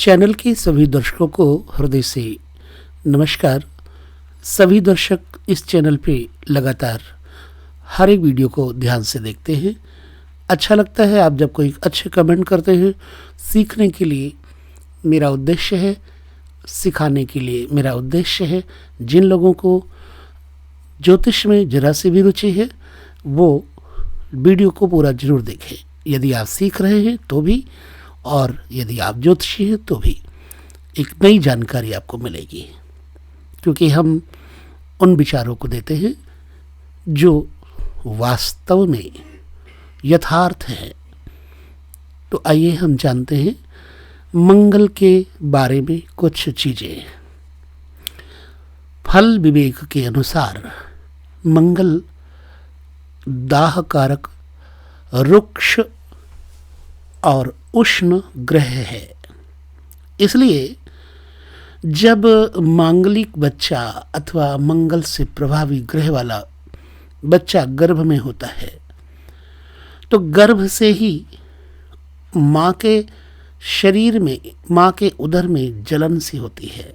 Channel के सभी दर्शकों को हृदय से नमस्कार। सभी दर्शक इस चैनल पे लगातार हर एक वीडियो को ध्यान से देखते हैं। अच्छा लगता है आप जब कोई अच्छे कमेंट करते हैं। सीखने के लिए मेरा उद्देश्य है, सिखाने के लिए मेरा उद्देश्य है। जिन लोगों को ज्योतिष में जरा सी भी रुचि है वो वीडियो को पूरा जरूर देखें। यदि आप सीख रहे हैं तो भी, और यदि आप ज्योतिषी हैं तो भी एक नई जानकारी आपको मिलेगी, क्योंकि हम उन विचारों को देते हैं जो वास्तव में यथार्थ है। तो आइए हम जानते हैं मंगल के बारे में कुछ चीज़ें। फल विवेक के अनुसार मंगल दाह कारक, रुक्ष और उष्ण ग्रह है। इसलिए जब मांगलिक बच्चा अथवा मंगल से प्रभावी ग्रह वाला बच्चा गर्भ में होता है तो गर्भ से ही माँ के शरीर में, माँ के उदर में जलन सी होती है,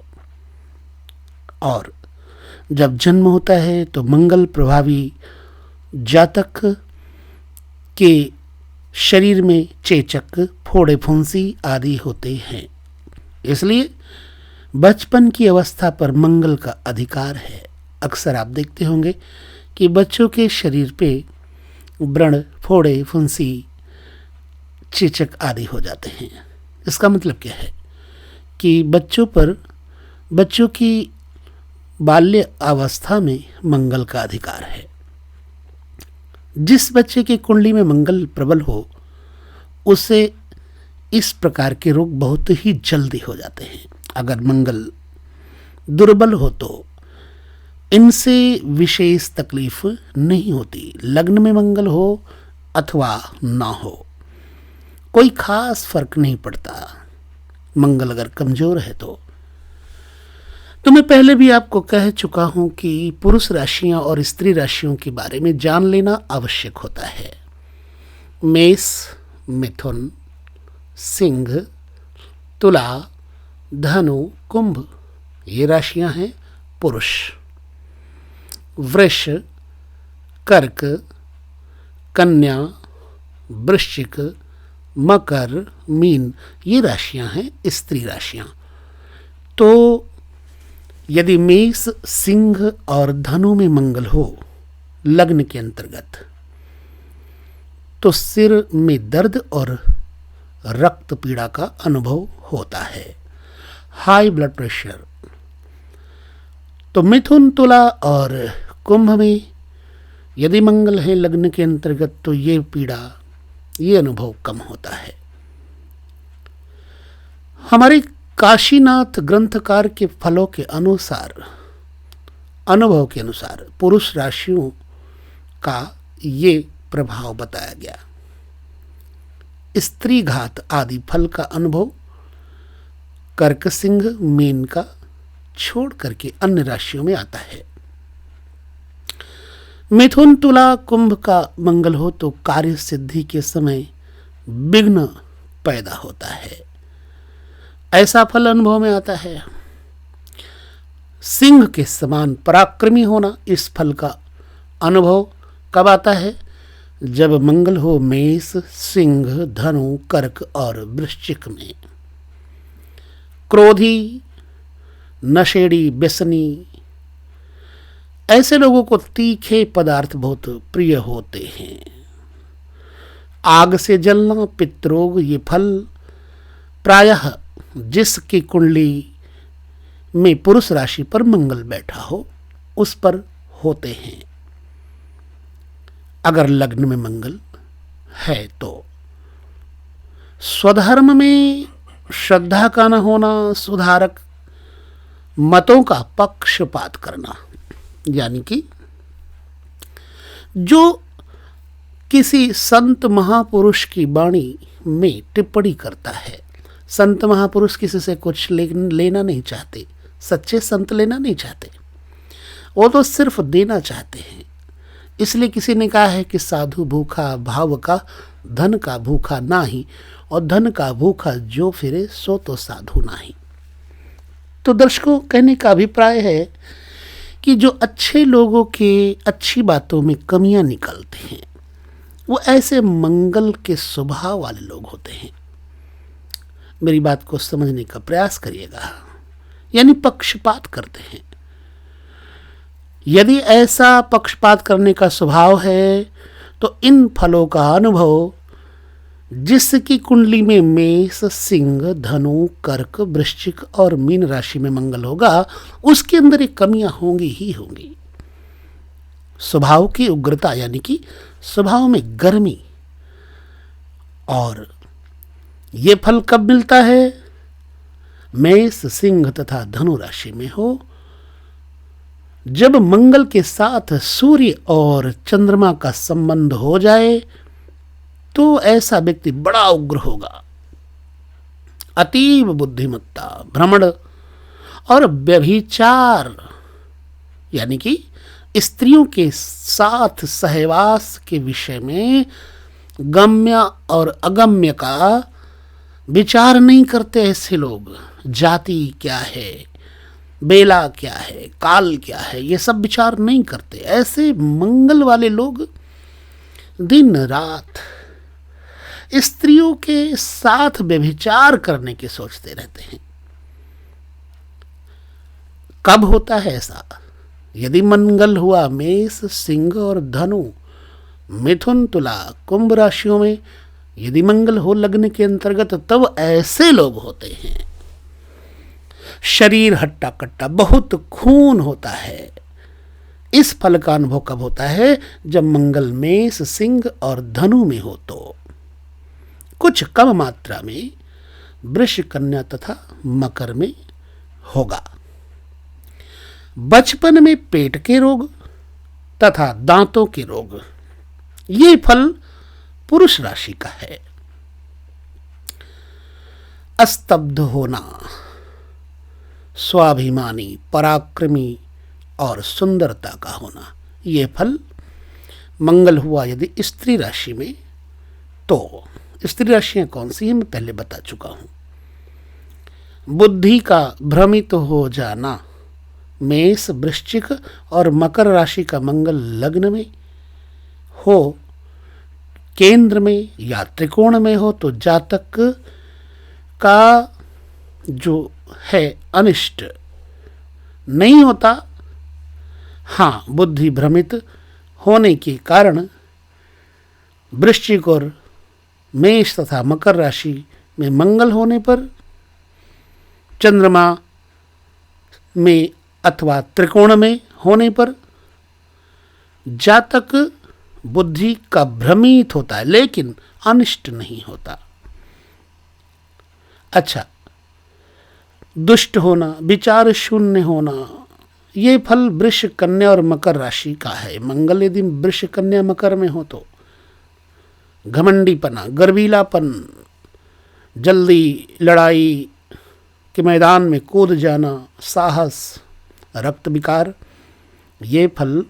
और जब जन्म होता है तो मंगल प्रभावी जातक के शरीर में चेचक, फोड़े फुंसी आदि होते हैं। इसलिए बचपन की अवस्था पर मंगल का अधिकार है। अक्सर आप देखते होंगे कि बच्चों के शरीर पे व्रण, फोड़े फुंसी, चेचक आदि हो जाते हैं। इसका मतलब क्या है कि बच्चों की बाल्य अवस्था में मंगल का अधिकार है। जिस बच्चे की कुंडली में मंगल प्रबल हो उसे इस प्रकार के रोग बहुत ही जल्दी हो जाते हैं। अगर मंगल दुर्बल हो तो इनसे विशेष तकलीफ नहीं होती। लग्न में मंगल हो अथवा ना हो, कोई खास फर्क नहीं पड़ता। मंगल अगर कमजोर है तो मैं पहले भी आपको कह चुका हूं कि पुरुष राशियां और स्त्री राशियों के बारे में जान लेना आवश्यक होता है। मेष, मिथुन, सिंह, तुला, धनु, कुंभ ये राशियां हैं पुरुष। वृष, कर्क, कन्या, वृश्चिक, मकर, मीन ये राशियां हैं स्त्री राशियां। तो यदि मेष, सिंह और धनु में मंगल हो लग्न के अंतर्गत तो सिर में दर्द और रक्त पीड़ा का अनुभव होता है, हाई ब्लड प्रेशर। तो मिथुन, तुला और कुंभ में यदि मंगल है लग्न के अंतर्गत तो ये पीड़ा, ये अनुभव कम होता है। हमारे काशीनाथ ग्रंथकार के फलों के अनुसार, अनुभव के अनुसार पुरुष राशियों का ये प्रभाव बताया गया। स्त्री घात आदि फल का अनुभव कर्क, सिंह, मीन का छोड़ करके अन्य राशियों में आता है। मिथुन, तुला, कुंभ का मंगल हो तो कार्य सिद्धि के समय विघ्न पैदा होता है, ऐसा फल अनुभव में आता है। सिंह के समान पराक्रमी होना, इस फल का अनुभव कब आता है? जब मंगल हो मेष, सिंह, धनु, कर्क और वृश्चिक में। क्रोधी, नशेड़ी, व्यसनी ऐसे लोगों को तीखे पदार्थ बहुत प्रिय होते हैं। आग से जलना, पित्तरोग ये फल प्रायः जिसकी कुंडली में पुरुष राशि पर मंगल बैठा हो उस पर होते हैं। अगर लग्न में मंगल है तो स्वधर्म में श्रद्धा का न होना, सुधारक मतों का पक्षपात करना, यानी कि जो किसी संत महापुरुष की वाणी में टिप्पणी करता है। संत महापुरुष किसी से कुछ लेना नहीं चाहते, सच्चे संत लेना नहीं चाहते, वो तो सिर्फ देना चाहते हैं। इसलिए किसी ने कहा है कि साधु भूखा भाव का, धन का भूखा नाही, और धन का भूखा जो फिरे सो तो साधु नाही। तो दर्शकों, कहने का अभिप्राय है कि जो अच्छे लोगों के अच्छी बातों में कमियां निकलते हैं वो ऐसे मंगल के स्वभाव वाले लोग होते हैं। मेरी बात को समझने का प्रयास करिएगा। यानी पक्षपात करते हैं। यदि ऐसा पक्षपात करने का स्वभाव है तो इन फलों का अनुभव जिसकी कुंडली में मेष, सिंह, धनु, कर्क, वृश्चिक और मीन राशि में मंगल होगा, उसके अंदर एक कमियां होंगी ही होंगी। स्वभाव की उग्रता यानी कि स्वभाव में गर्मी। और ये फल कब मिलता है? मेष, सिंह तथा धनु राशि में हो, जब मंगल के साथ सूर्य और चंद्रमा का संबंध हो जाए तो ऐसा व्यक्ति बड़ा उग्र होगा। अतीव बुद्धिमत्ता, भ्रमण और व्यभिचार यानी कि स्त्रियों के साथ सहवास के विषय में गम्य और अगम्य का विचार नहीं करते ऐसे लोग। जाति क्या है, बेला क्या है, काल क्या है, ये सब विचार नहीं करते। ऐसे मंगल वाले लोग दिन रात स्त्रियों के साथ व्यभिचार करने की सोचते रहते हैं। कब होता है ऐसा? यदि मंगल हुआ मेष, सिंह और धनु, मिथुन, तुला, कुंभ राशियों में यदि मंगल हो लग्न के अंतर्गत, तब ऐसे लोग होते हैं। शरीर हट्टा कट्टा, बहुत खून होता है। इस फल का अनुभव कब होता है? जब मंगल मेष, सिंह और धनु में हो तो। कुछ कम मात्रा में वृष, कन्या तथा मकर में होगा। बचपन में पेट के रोग तथा दांतों के रोग, ये फल पुरुष राशि का है। अस्तब्ध होना, स्वाभिमानी, पराक्रमी और सुंदरता का होना, ये फल मंगल हुआ यदि स्त्री राशि में तो। स्त्री राशियां कौन सी हैं मैं पहले बता चुका हूं। बुद्धि का भ्रमित हो जाना, मेष, वृश्चिक और मकर राशि का मंगल लग्न में हो, केंद्र में या त्रिकोण में हो तो जातक का जो है अनिष्ट नहीं होता। हाँ, बुद्धि भ्रमित होने के कारण वृश्चिक और मेष तथा मकर राशि में मंगल होने पर, चंद्रमा में अथवा त्रिकोण में होने पर जातक बुद्धि का भ्रमित होता है लेकिन अनिष्ट नहीं होता। अच्छा, दुष्ट होना, विचार शून्य होना, ये फल वृष, कन्या और मकर राशि का है। मंगल यदि वृष, कन्या, मकर में हो तो घमंडीपना, गर्वीलापन, जल्दी लड़ाई के मैदान में कूद जाना, साहस, रक्त विकार, ये फल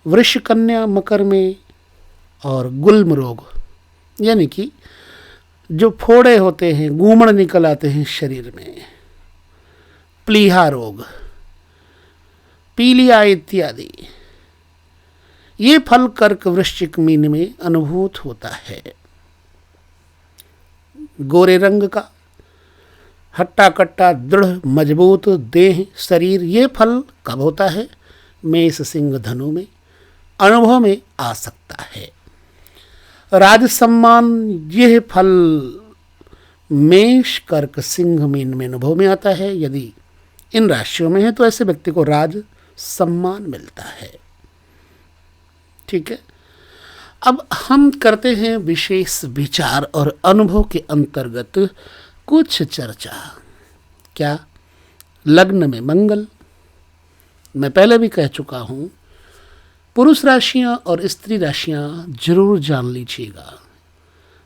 वृष, कन्या, मकर में। और गुल्म रोग यानी कि जो फोड़े होते हैं, गूमड़ निकल आते हैं शरीर में, प्लीहा रोग, पीलिया इत्यादि, ये फल कर्क, वृश्चिक, मीन में अनुभूत होता है। गोरे रंग का, हट्टा कट्टा, दृढ़ मजबूत देह, शरीर, ये फल कब होता है? मेष, सिंह, धनु में अनुभव में आ सकता है। राज सम्मान, यह फल मेष, कर्क, सिंह, मीन में अनुभव में आता है। यदि इन राशियों में है तो ऐसे व्यक्ति को राज सम्मान मिलता है। ठीक है, अब हम करते हैं विशेष विचार और अनुभव के अंतर्गत कुछ चर्चा। क्या? लग्न में मंगल, मैं पहले भी कह चुका हूं, पुरुष राशियां और स्त्री राशियां जरूर जान लीजिएगा।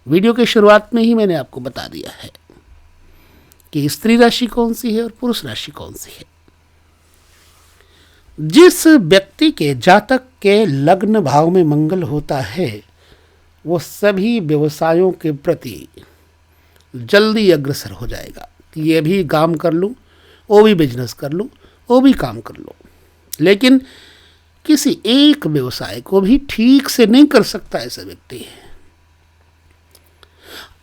वीडियो के शुरुआत में ही मैंने आपको बता दिया है कि स्त्री राशि कौन सी है और पुरुष राशि कौन सी है। जिस व्यक्ति के जातक के लग्न भाव में मंगल होता है वो सभी व्यवसायों के प्रति जल्दी अग्रसर हो जाएगा कि ये भी काम कर लूँ, वो भी बिजनेस कर लूँ, वो भी काम कर लूँ। लेकिन किसी एक व्यवसाय को भी ठीक से नहीं कर सकता ऐसा व्यक्ति।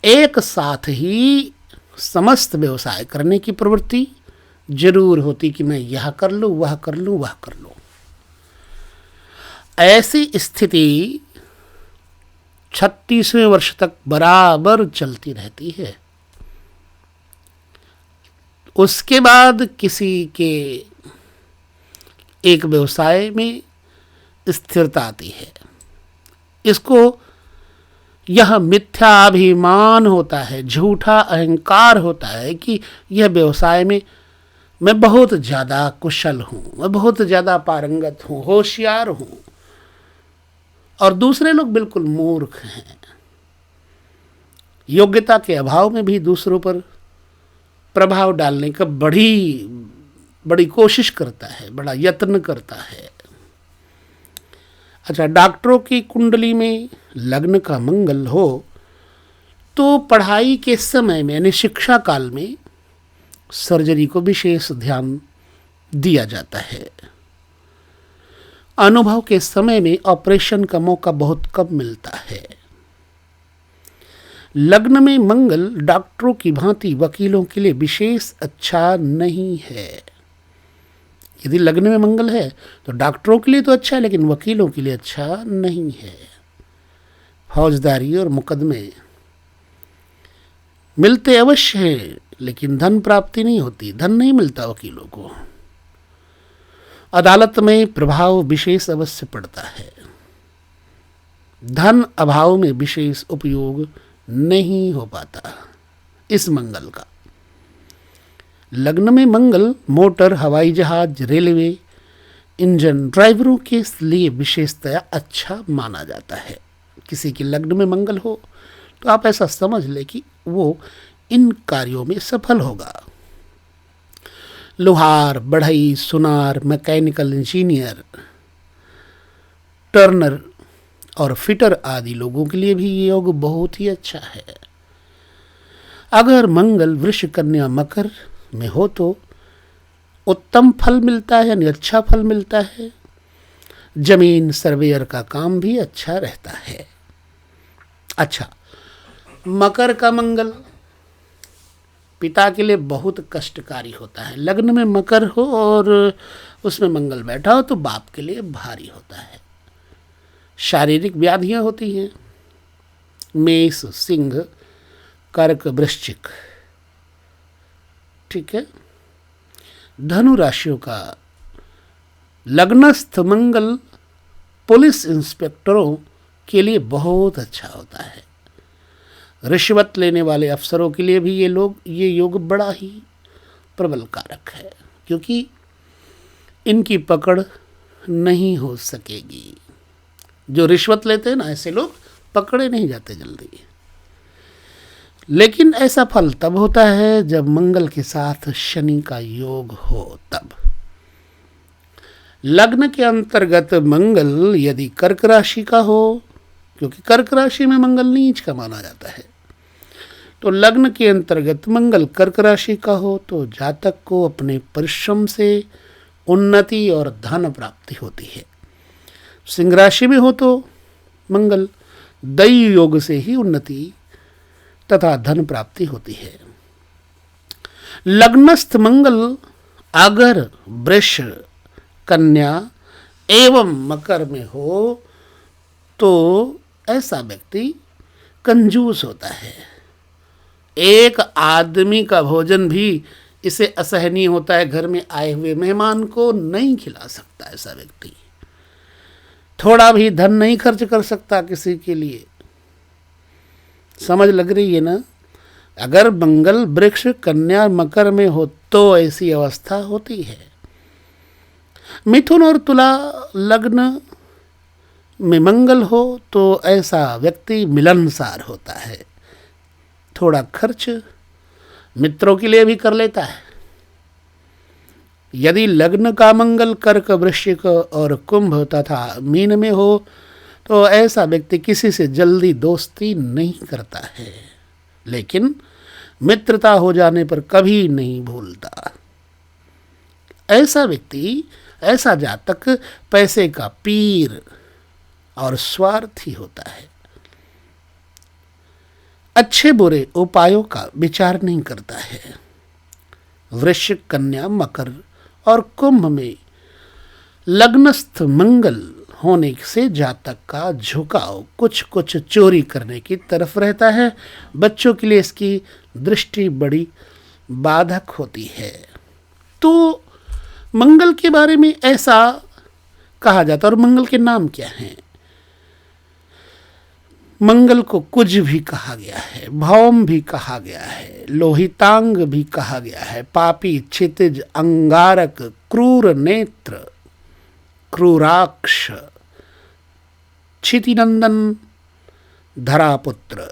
एक साथ ही समस्त व्यवसाय करने की प्रवृत्ति जरूर होती कि मैं यह कर लूँ, वह कर लूँ, वह कर लूँ। ऐसी स्थिति 36वें वर्ष तक बराबर चलती रहती है। उसके बाद किसी के एक व्यवसाय में स्थिरता आती है। इसको यह मिथ्याभिमान होता है, झूठा अहंकार होता है कि यह व्यवसाय में मैं बहुत ज़्यादा कुशल हूँ, मैं बहुत ज़्यादा पारंगत हूँ, होशियार हूँ, और दूसरे लोग बिल्कुल मूर्ख हैं। योग्यता के अभाव में भी दूसरों पर प्रभाव डालने का बड़ी कोशिश करता है, बड़ा यत्न करता है। अच्छा, डॉक्टरों की कुंडली में लग्न का मंगल हो तो पढ़ाई के समय में यानी शिक्षा काल में सर्जरी को विशेष ध्यान दिया जाता है। अनुभव के समय में ऑपरेशन का मौका बहुत कम मिलता है। लग्न में मंगल डॉक्टरों की भांति वकीलों के लिए विशेष अच्छा नहीं है। यदि लग्न में मंगल है तो डॉक्टरों के लिए तो अच्छा है, लेकिन वकीलों के लिए अच्छा नहीं है। फौजदारी और मुकदमे मिलते अवश्य हैं, लेकिन धन प्राप्ति नहीं होती, धन नहीं मिलता वकीलों को। अदालत में प्रभाव विशेष अवश्य पड़ता है। धन अभाव में विशेष उपयोग नहीं हो पाता इस मंगल का। लग्न में मंगल मोटर, हवाई जहाज, रेलवे इंजन ड्राइवरों के लिए विशेषतया अच्छा माना जाता है। किसी के लग्न में मंगल हो तो आप ऐसा समझ ले कि वो इन कार्यों में सफल होगा। लोहार, बढ़ई, सुनार, मैकेनिकल इंजीनियर, टर्नर और फिटर आदि लोगों के लिए भी ये योग बहुत ही अच्छा है। अगर मंगल वृष, कन्या, मकर में हो तो उत्तम फल मिलता है, यानी अच्छा फल मिलता है। जमीन सर्वेयर का काम भी अच्छा रहता है। अच्छा, मकर का मंगल पिता के लिए बहुत कष्टकारी होता है। लग्न में मकर हो और उसमें मंगल बैठा हो तो बाप के लिए भारी होता है। शारीरिक व्याधियां होती हैं। मेष, सिंह, कर्क, वृश्चिक, ठीक है। धनु राशियों का लग्नस्थ मंगल पुलिस इंस्पेक्टरों के लिए बहुत अच्छा होता है। रिश्वत लेने वाले अफसरों के लिए भी ये योग बड़ा ही प्रबल कारक है, क्योंकि इनकी पकड़ नहीं हो सकेगी। जो रिश्वत लेते हैं ना, ऐसे लोग पकड़े नहीं जाते जल्दी। लेकिन ऐसा फल तब होता है जब मंगल के साथ शनि का योग हो तब। लग्न के अंतर्गत मंगल यदि कर्क राशि का हो, क्योंकि कर्क राशि में मंगल नीच का माना जाता है, तो लग्न के अंतर्गत मंगल कर्क राशि का हो तो जातक को अपने परिश्रम से उन्नति और धन प्राप्ति होती है। सिंह राशि में हो तो मंगल दैवी योग से ही उन्नति तथा धन प्राप्ति होती है। लग्नस्थ मंगल अगर वृष, कन्या एवं मकर में हो तो ऐसा व्यक्ति कंजूस होता है। एक आदमी का भोजन भी इसे असहनीय होता है। घर में आए हुए मेहमान को नहीं खिला सकता ऐसा व्यक्ति। थोड़ा भी धन नहीं खर्च कर सकता किसी के लिए। समझ लग रही है ना? अगर मंगल वृक्ष, कन्या, मकर में हो तो ऐसी अवस्था होती है। मिथुन और तुला लग्न में मंगल हो तो ऐसा व्यक्ति मिलनसार होता है। थोड़ा खर्च मित्रों के लिए भी कर लेता है यदि लग्न का मंगल कर्क, वृश्चिक और कुंभ तथा मीन में हो तो ऐसा व्यक्ति किसी से जल्दी दोस्ती नहीं करता है, लेकिन मित्रता हो जाने पर कभी नहीं भूलता। ऐसा व्यक्ति, ऐसा जातक पैसे का पीर और स्वार्थी होता है। अच्छे बुरे उपायों का विचार नहीं करता है। वृश्चिक, कन्या, मकर और कुंभ में लग्नस्थ मंगल होने से जातक का झुकाव कुछ कुछ चोरी करने की तरफ रहता है। बच्चों के लिए इसकी दृष्टि बड़ी बाधक होती है। तो मंगल के बारे में ऐसा कहा जाता है। और मंगल के नाम क्या हैं? मंगल को कुज भी कहा गया है, भौम भी कहा गया है, लोहितांग भी कहा गया है, पापी, क्षितिज, अंगारक, क्रूर नेत्र, क्रूराक्ष, क्षितिनंदन, धरापुत्र,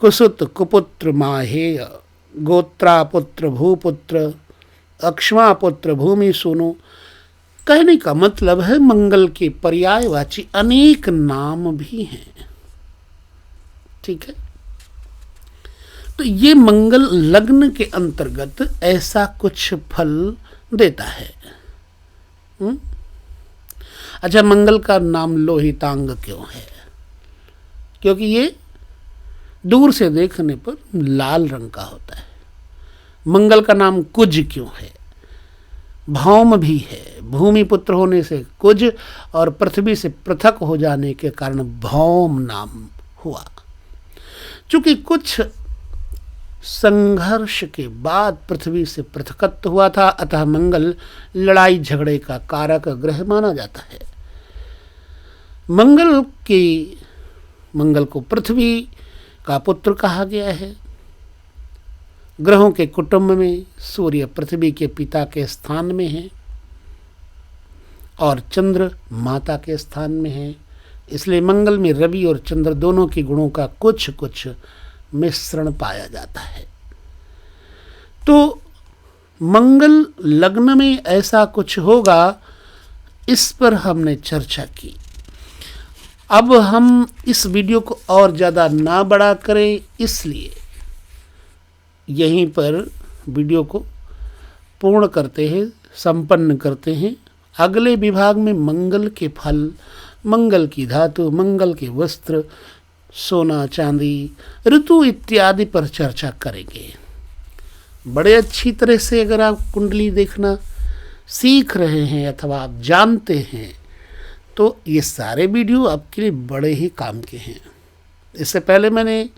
कुसुत, कुपुत्र, माहेय, गोत्रापुत्र, भूपुत्र, अक्ष्मापुत्र, भूमि सूनु। कहने का मतलब है मंगल के पर्यायवाची अनेक नाम भी हैं। ठीक है, तो ये मंगल लग्न के अंतर्गत ऐसा कुछ फल देता है। अच्छा, मंगल का नाम लोहितांग क्यों है? क्योंकि ये दूर से देखने पर लाल रंग का होता है। मंगल का नाम कुज क्यों है? भौम भी है, भूमि पुत्र होने से कुज और पृथ्वी से पृथक हो जाने के कारण भौम नाम हुआ। चूंकि कुछ संघर्ष के बाद पृथ्वी से पृथकत्व हुआ था, अतः मंगल लड़ाई झगड़े का कारक ग्रह माना जाता है। मंगल को पृथ्वी का पुत्र कहा गया है। ग्रहों के कुटुंब में सूर्य पृथ्वी के पिता के स्थान में है और चंद्र माता के स्थान में है। इसलिए मंगल में रवि और चंद्र दोनों के गुणों का कुछ कुछ मिश्रण पाया जाता है। तो मंगल लग्न में ऐसा कुछ होगा, इस पर हमने चर्चा की। अब हम इस वीडियो को और ज़्यादा ना बड़ा करें, इसलिए यहीं पर वीडियो को पूर्ण करते हैं, संपन्न करते हैं। अगले विभाग में मंगल के फल, मंगल की धातु, मंगल के वस्त्र, सोना चांदी, ऋतु इत्यादि पर चर्चा करेंगे। बड़े अच्छी तरह से अगर आप कुंडली देखना सीख रहे हैं अथवा आप जानते हैं तो ये सारे वीडियो आपके लिए बड़े ही काम के हैं। इससे पहले मैंने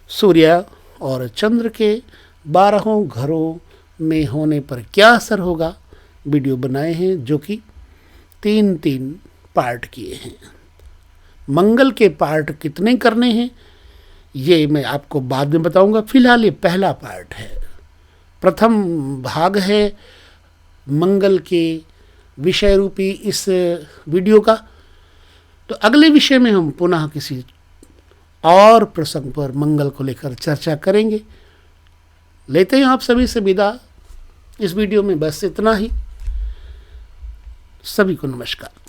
सूर्य और चंद्र के 12 घरों में होने पर क्या असर होगा वीडियो बनाए हैं, जो कि 3 पार्ट किए हैं। मंगल के पार्ट कितने करने हैं ये मैं आपको बाद में बताऊंगा। फिलहाल ये पहला पार्ट है, प्रथम भाग है मंगल के विषय रूपी इस वीडियो का। तो अगले विषय में हम पुनः किसी और प्रसंग पर मंगल को लेकर चर्चा करेंगे। लेते हैं आप सभी से विदा। इस वीडियो में बस इतना ही। सभी को नमस्कार।